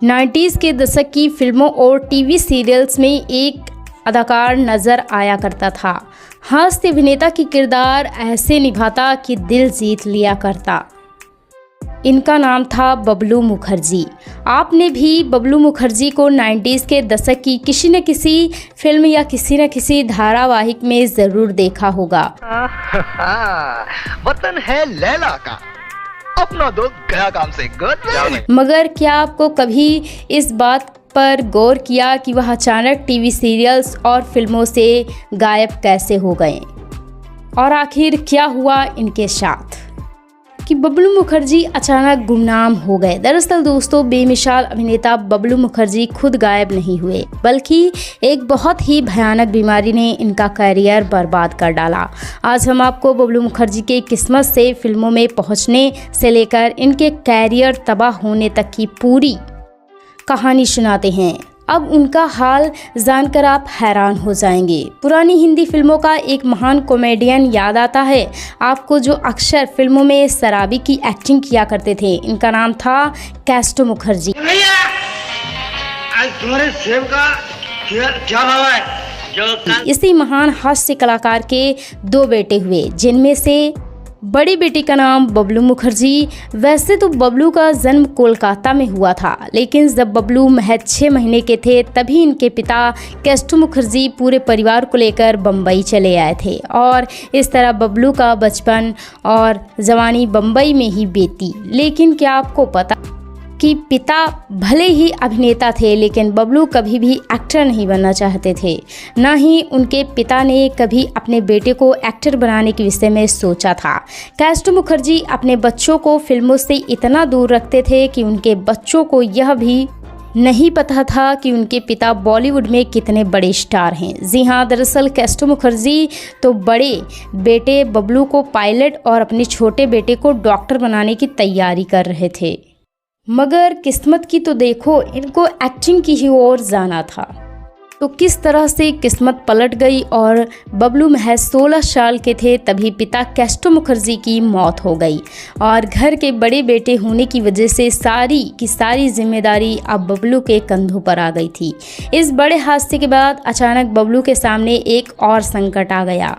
90s के दशक की फिल्मों और टीवी सीरियल्स में एक अदाकार नज़र आया करता था। हास्य अभिनेता की किरदार ऐसे निभाता कि दिल जीत लिया करता। इनका नाम था बबलू मुखर्जी। आपने भी बबलू मुखर्जी को 90s के दशक की किसी न किसी फिल्म या किसी न किसी धारावाहिक में ज़रूर देखा होगा। वतन है लैला का, अपना दोस्त गया काम से गुड। मगर क्या आपको कभी इस बात पर गौर किया कि वह अचानक टीवी सीरियल्स और फिल्मों से गायब कैसे हो गए और आखिर क्या हुआ इनके साथ कि बबलू मुखर्जी अचानक गुमनाम हो गए। दरअसल दोस्तों, बेमिसाल अभिनेता बबलू मुखर्जी खुद गायब नहीं हुए, बल्कि एक बहुत ही भयानक बीमारी ने इनका करियर बर्बाद कर डाला। आज हम आपको बबलू मुखर्जी के किस्मत से फिल्मों में पहुंचने से लेकर इनके करियर तबाह होने तक की पूरी कहानी सुनाते हैं। अब उनका हाल जानकर आप हैरान हो जाएंगे। पुरानी हिंदी फिल्मों का एक महान कॉमेडियन याद आता है आपको, जो अक्सर फिल्मों में शराबी की एक्टिंग किया करते थे। इनका नाम था कैस्टो मुखर्जी। तुम्हारे सेब का क्या भाव है? इसी महान हास्य कलाकार के 2 बेटे हुए, जिनमें से बड़ी बेटी का नाम बबलू मुखर्जी। वैसे तो बबलू का जन्म कोलकाता में हुआ था, लेकिन जब बबलू महज 6 महीने के थे तभी इनके पिता कैस्टो मुखर्जी पूरे परिवार को लेकर बम्बई चले आए थे और इस तरह बबलू का बचपन और जवानी बम्बई में ही बीती। लेकिन क्या आपको पता कि पिता भले ही अभिनेता थे, लेकिन बबलू कभी भी एक्टर नहीं बनना चाहते थे। ना ही उनके पिता ने कभी अपने बेटे को एक्टर बनाने के विषय में सोचा था। कैस्टो मुखर्जी अपने बच्चों को फिल्मों से इतना दूर रखते थे कि उनके बच्चों को यह भी नहीं पता था कि उनके पिता बॉलीवुड में कितने बड़े स्टार हैं। जी हाँ, दरअसल कैस्टो मुखर्जी तो बड़े बेटे बबलू को पायलट और अपने छोटे बेटे को डॉक्टर बनाने की तैयारी कर रहे थे। मगर किस्मत की तो देखो, इनको एक्टिंग की ही ओर जाना था। तो किस तरह से किस्मत पलट गई और बबलू महज 16 साल के थे तभी पिता कैस्टो मुखर्जी की मौत हो गई और घर के बड़े बेटे होने की वजह से सारी की सारी जिम्मेदारी अब बबलू के कंधों पर आ गई थी। इस बड़े हादसे के बाद अचानक बबलू के सामने एक और संकट आ गया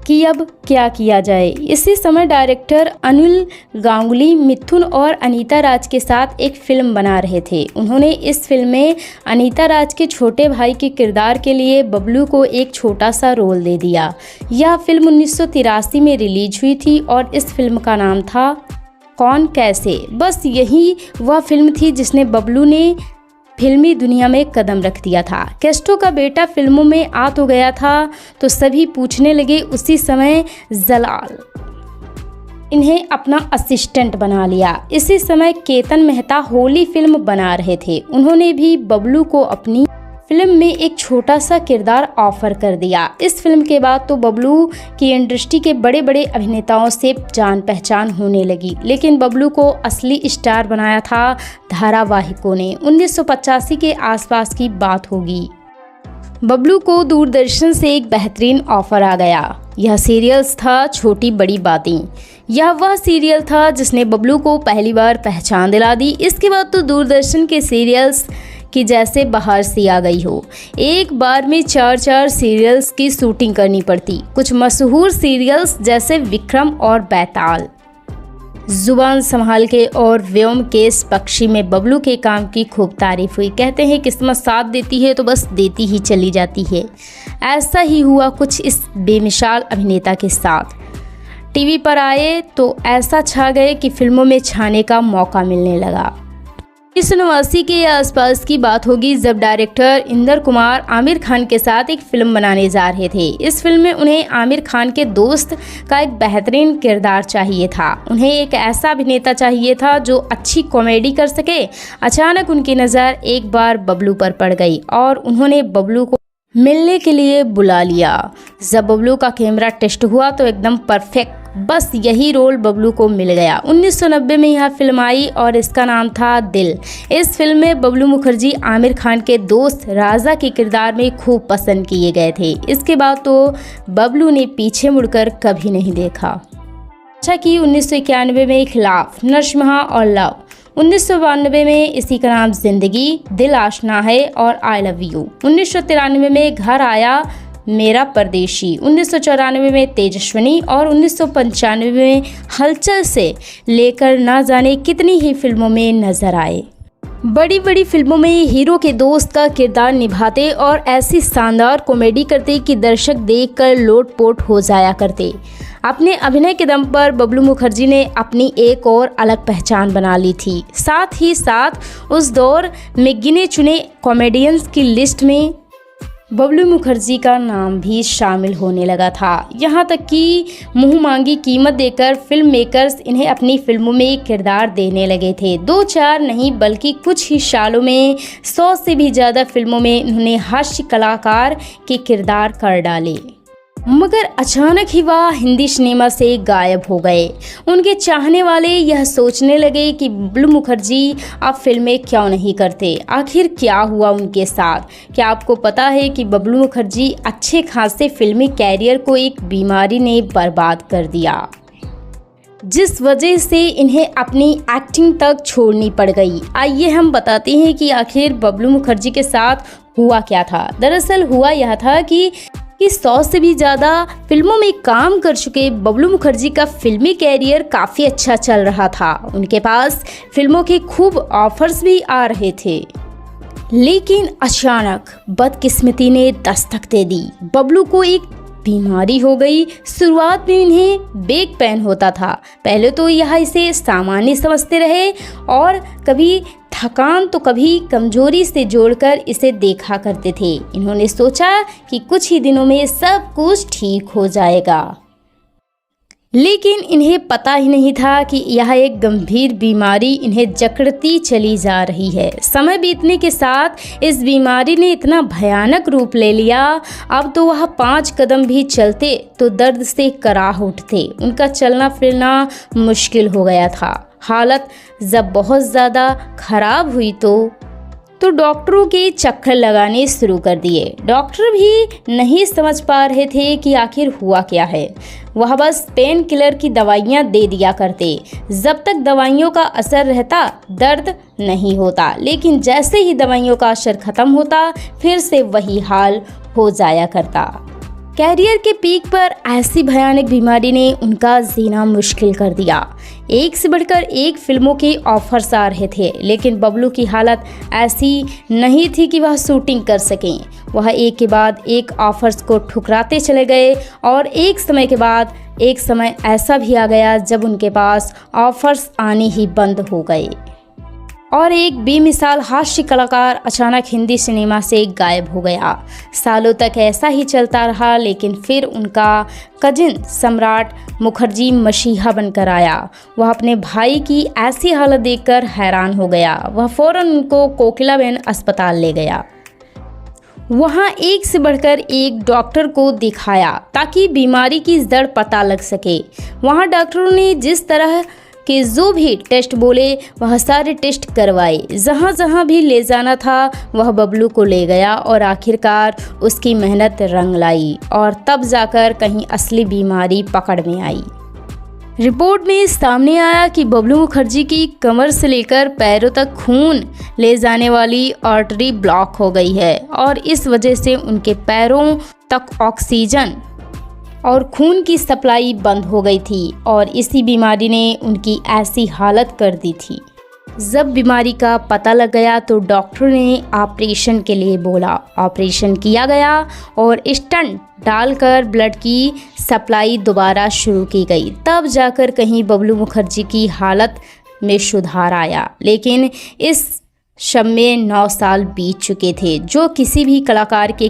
कि अब क्या किया जाए। इसी समय डायरेक्टर अनिल गांगुली मिथुन और अनीता राज के साथ एक फिल्म बना रहे थे। उन्होंने इस फिल्म में अनीता राज के छोटे भाई के किरदार के लिए बबलू को एक छोटा सा रोल दे दिया। यह फिल्म 1983 में रिलीज हुई थी और इस फिल्म का नाम था कौन कैसे। बस यही वह फिल्म थी जिसने बबलू ने फिल्मी दुनिया में कदम रख दिया था। कैस्टो का बेटा फिल्मों में आ तो गया था, तो सभी पूछने लगे उसी समय जलाल इन्हें अपना असिस्टेंट बना लिया। इसी समय केतन मेहता होली फिल्म बना रहे थे। उन्होंने भी बबलू को अपनी फिल्म में एक छोटा सा किरदार ऑफर कर दिया। इस फिल्म के बाद तो बबलू की इंडस्ट्री के बड़े बड़े अभिनेताओं से जान पहचान होने लगी, लेकिन बबलू को असली स्टार बनाया था धारावाहिकों ने। 1985 के आसपास की बात होगी। बबलू को दूरदर्शन से एक बेहतरीन ऑफर आ गया। यह सीरियल्स था छोटी बड़ी बातें। यह वह सीरियल था जिसने बबलू को पहली बार पहचान दिला दी। इसके बाद तो दूरदर्शन के सीरियल्स कि जैसे बाहर से आ गई हो। एक बार में 4 सीरियल्स की शूटिंग करनी पड़ती। कुछ मशहूर सीरियल्स जैसे विक्रम और बैताल, जुबान संभाल के और व्योमकेश पक्षी में बबलू के काम की खूब तारीफ हुई। कहते हैं किस्मत साथ देती है तो बस देती ही चली जाती है। ऐसा ही हुआ कुछ इस बेमिसाल अभिनेता के साथ। टीवी पर आए तो ऐसा छा गए कि फिल्मों में छाने का मौका मिलने लगा। 1989 के आसपास की बात होगी जब डायरेक्टर इंदर कुमार आमिर खान के साथ एक फिल्म बनाने जा रहे थे। इस फिल्म में उन्हें आमिर खान के दोस्त का एक बेहतरीन किरदार चाहिए था। उन्हें एक ऐसा अभिनेता चाहिए था जो अच्छी कॉमेडी कर सके। अचानक उनकी नज़र एक बार बबलू पर पड़ गई और उन्होंने बबलू को मिलने के लिए बुला लिया। जब बबलू का कैमरा टेस्ट हुआ तो एकदम परफेक्ट, बस यही रोल बबलू को मिल गया। 1990 में यह फिल्म आई और इसका नाम था दिल। इस फिल्म में बबलू मुखर्जी आमिर खान के दोस्त राजा के किरदार में खूब पसंद किए गए थे। इसके बाद तो बबलू ने पीछे मुड़कर कभी नहीं देखा। अच्छा कि 1991 में खिलाफ, नरसिम्हा और लव, 1992 में इसी का नाम जिंदगी, दिल आशना है और आई लव यू। 1993 में घर आया मेरा परदेशी, 1994 में तेजस्विनी और 1995 में हलचल से लेकर ना जाने कितनी ही फिल्मों में नजर आए। बड़ी बड़ी फिल्मों में हीरो के दोस्त का किरदार निभाते और ऐसी शानदार कॉमेडी करते कि दर्शक देखकर लोटपोट हो जाया करते। अपने अभिनय के दम पर बबलू मुखर्जी ने अपनी एक और अलग पहचान बना ली थी। साथ ही साथ उस दौर में गिने चुने कॉमेडियंस की लिस्ट में बबलू मुखर्जी का नाम भी शामिल होने लगा था। यहाँ तक कि मुंह मांगी कीमत देकर फिल्म मेकर्स इन्हें अपनी फिल्मों में किरदार देने लगे थे। 2-4 नहीं बल्कि कुछ ही सालों में 100 से भी ज़्यादा फिल्मों में इन्होंने हास्य कलाकार के किरदार कर डाले। मगर अचानक ही वह हिंदी सिनेमा से गायब हो गए। उनके चाहने वाले यह सोचने लगे कि बबलू मुखर्जी अब फिल्में क्यों नहीं करते, आखिर क्या हुआ उनके साथ। क्या आपको पता है कि बबलू मुखर्जी अच्छे खासे फिल्मी कैरियर को एक बीमारी ने बर्बाद कर दिया, जिस वजह से इन्हें अपनी एक्टिंग तक छोड़नी पड़ गई। आइए हम बताते हैं कि आखिर बबलू मुखर्जी के साथ हुआ क्या था। दरअसल हुआ यह था कि 100 से भी ज़्यादा फिल्मों में काम कर चुके बबलू मुखर्जी का फिल्मी कैरियर काफ़ी अच्छा चल रहा था। उनके पास फिल्मों के खूब ऑफर्स भी आ रहे थे, लेकिन अचानक बदकिस्मती ने दस्तक दे दी। बबलू को एक बीमारी हो गई। शुरुआत में इन्हें बैक पेन होता था। पहले तो यह इसे सामान्य समझते रहे और कभी थकान तो कभी कमजोरी से जोड़कर इसे देखा करते थे। इन्होंने सोचा कि कुछ ही दिनों में सब कुछ ठीक हो जाएगा, लेकिन इन्हें पता ही नहीं था कि यह एक गंभीर बीमारी इन्हें जकड़ती चली जा रही है। समय बीतने के साथ इस बीमारी ने इतना भयानक रूप ले लिया, अब तो वह 5 कदम भी चलते तो दर्द से कराह उठते। उनका चलना फिरना मुश्किल हो गया था। हालत जब बहुत ज़्यादा खराब हुई तो डॉक्टरों के चक्कर लगाने शुरू कर दिए। डॉक्टर भी नहीं समझ पा रहे थे कि आखिर हुआ क्या है। वह बस पेन किलर की दवाइयाँ दे दिया करते। जब तक दवाइयों का असर रहता दर्द नहीं होता, लेकिन जैसे ही दवाइयों का असर खत्म होता फिर से वही हाल हो जाया करता। कैरियर के पीक पर ऐसी भयानक बीमारी ने उनका जीना मुश्किल कर दिया। एक से बढ़कर एक फिल्मों के ऑफर्स आ रहे थे, लेकिन बबलू की हालत ऐसी नहीं थी कि वह शूटिंग कर सकें। वह एक के बाद एक ऑफर्स को ठुकराते चले गए और एक समय के बाद एक समय ऐसा भी आ गया जब उनके पास ऑफर्स आने ही बंद हो गए और एक बेमिसाल हास्य कलाकार अचानक हिंदी सिनेमा से गायब हो गया। सालों तक ऐसा ही चलता रहा, लेकिन फिर उनका कजिन सम्राट मुखर्जी मसीहा बनकर आया। वह अपने भाई की ऐसी हालत देखकर हैरान हो गया। वह फौरन उनको कोकिलाबेन अस्पताल ले गया। वहाँ एक से बढ़कर एक डॉक्टर को दिखाया ताकि बीमारी की जड़ पता लग सके। वहाँ डॉक्टरों ने जिस तरह कि जो भी टेस्ट बोले वह सारे टेस्ट करवाए। जहाँ जहाँ भी ले जाना था वह बबलू को ले गया और आखिरकार उसकी मेहनत रंग लाई और तब जाकर कहीं असली बीमारी पकड़ में आई। रिपोर्ट में सामने आया कि बबलू मुखर्जी की कमर से लेकर पैरों तक खून ले जाने वाली आर्टरी ब्लॉक हो गई है और इस वजह से उनके पैरों तक ऑक्सीजन और खून की सप्लाई बंद हो गई थी और इसी बीमारी ने उनकी ऐसी हालत कर दी थी। जब बीमारी का पता लग गया तो डॉक्टर ने ऑपरेशन के लिए बोला। ऑपरेशन किया गया और स्टंट डालकर ब्लड की सप्लाई दोबारा शुरू की गई। तब जाकर कहीं बबलू मुखर्जी की हालत में सुधार आया, लेकिन इस सब में 9 साल बीत चुके थे, जो किसी भी कलाकार के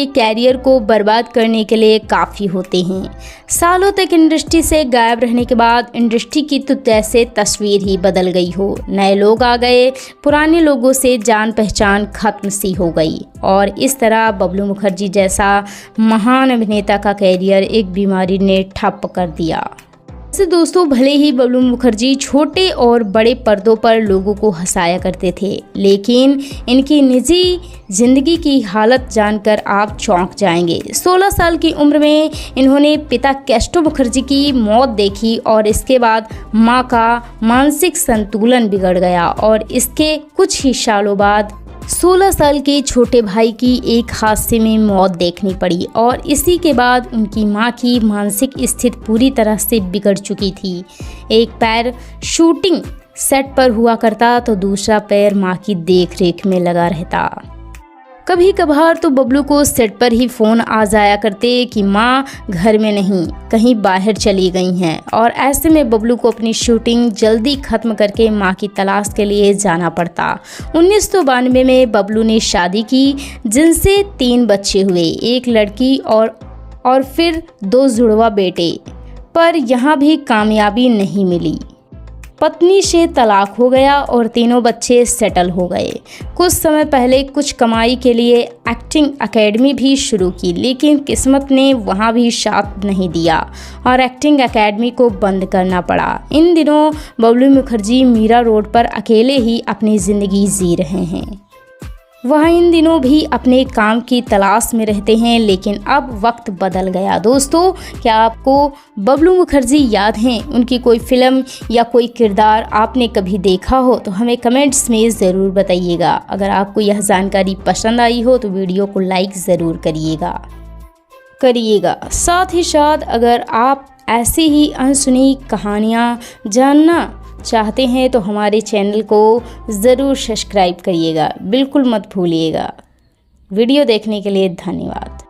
कैरियर को बर्बाद करने के लिए काफ़ी होते हैं। सालों तक इंडस्ट्री से गायब रहने के बाद इंडस्ट्री की तो जैसे तस्वीर ही बदल गई हो। नए लोग आ गए, पुराने लोगों से जान पहचान खत्म सी हो गई और इस तरह बबलू मुखर्जी जैसा महान अभिनेता का कैरियर एक बीमारी ने ठप कर दिया। वैसे दोस्तों भले ही बबलू मुखर्जी छोटे और बड़े पर्दों पर लोगों को हंसाया करते थे, लेकिन इनकी निजी जिंदगी की हालत जानकर आप चौंक जाएंगे। 16 साल की उम्र में इन्होंने पिता केस्टो मुखर्जी की मौत देखी और इसके बाद मां का मानसिक संतुलन बिगड़ गया और इसके कुछ ही सालों बाद 16 साल के छोटे भाई की एक हादसे में मौत देखनी पड़ी और इसी के बाद उनकी मां की मानसिक स्थिति पूरी तरह से बिगड़ चुकी थी। एक पैर शूटिंग सेट पर हुआ करता तो दूसरा पैर मां की देखरेख में लगा रहता। कभी कभार तो बबलू को सेट पर ही फ़ोन आ जाया करते कि माँ घर में नहीं, कहीं बाहर चली गई हैं और ऐसे में बबलू को अपनी शूटिंग जल्दी ख़त्म करके माँ की तलाश के लिए जाना पड़ता। 1992 में बबलू ने शादी की जिनसे 3 बच्चे हुए, एक लड़की और फिर 2 जुड़वा बेटे, पर यहाँ भी कामयाबी नहीं मिली। पत्नी से तलाक हो गया और तीनों बच्चे सेटल हो गए। कुछ समय पहले कुछ कमाई के लिए एक्टिंग एकेडमी भी शुरू की, लेकिन किस्मत ने वहां भी साथ नहीं दिया और एक्टिंग एकेडमी को बंद करना पड़ा। इन दिनों बबलू मुखर्जी मीरा रोड पर अकेले ही अपनी ज़िंदगी जी रहे हैं। वह इन दिनों भी अपने काम की तलाश में रहते हैं, लेकिन अब वक्त बदल गया। दोस्तों क्या आपको बबलू मुखर्जी याद हैं? उनकी कोई फिल्म या कोई किरदार आपने कभी देखा हो तो हमें कमेंट्स में ज़रूर बताइएगा। अगर आपको यह जानकारी पसंद आई हो तो वीडियो को लाइक ज़रूर करिएगा। साथ ही साथ अगर आप ऐसी ही अनसुनी कहानियाँ जानना चाहते हैं तो हमारे चैनल को ज़रूर सब्सक्राइब करिएगा, बिल्कुल मत भूलिएगा। वीडियो देखने के लिए धन्यवाद।